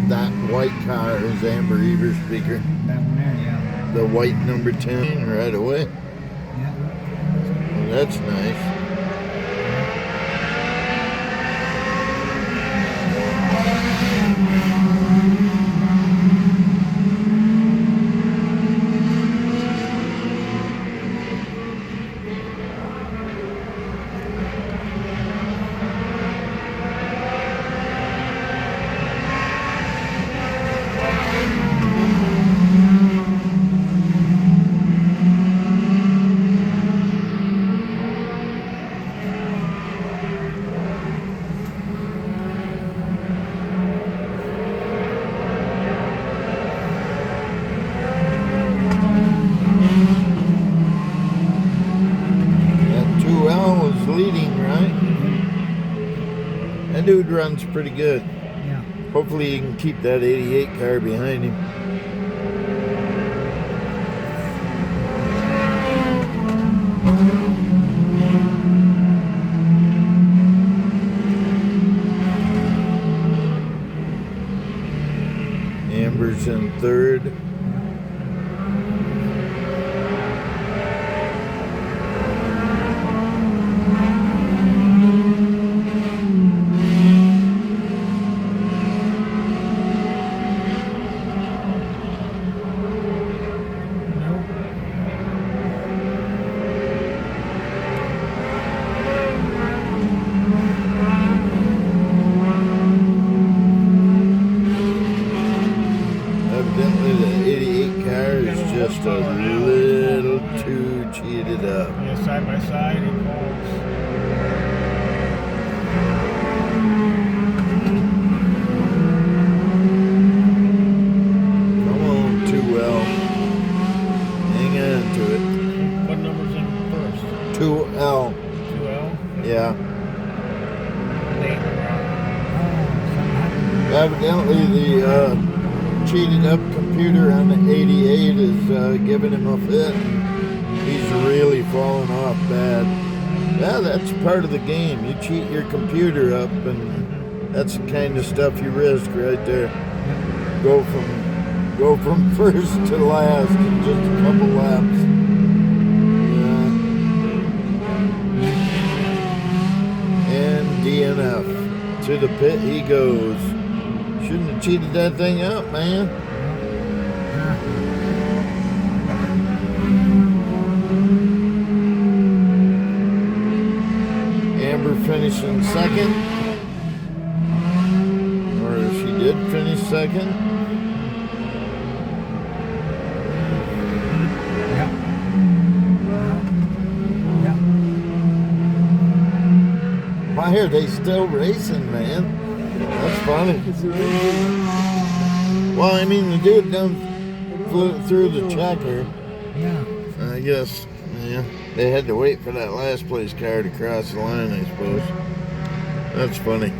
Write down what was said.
that white car is Amber Ever's speaker. That one there, yeah. The white number 10 right away. Yeah. Well, that's nice. Leading, right? That dude runs pretty good. Yeah. Hopefully he can keep that 88 car behind him. Amber's in third. Evidently the 88 car is just a little too cheated up. Yeah, side by side, he falls. Come on, 2L. Hang on to it. What number's in first? 2L. 2L? Yeah. Nate. Evidently the cheated up computer on the 88 is giving him a fit. He's really falling off bad. Yeah, that's part of the game. You cheat your computer up, and that's the kind of stuff you risk right there. Go from first to last in just a couple laps. Yeah. And DNF. To the pit he goes. Shouldn't have cheated that thing up, man. Amber finishing second. Or she did finish second. Yeah. Yeah. Why are they still racing, man? That's funny. Well, I mean, the dude done flew through the checker. Yeah. I guess, yeah. They had to wait for that last place car to cross the line, I suppose. That's funny.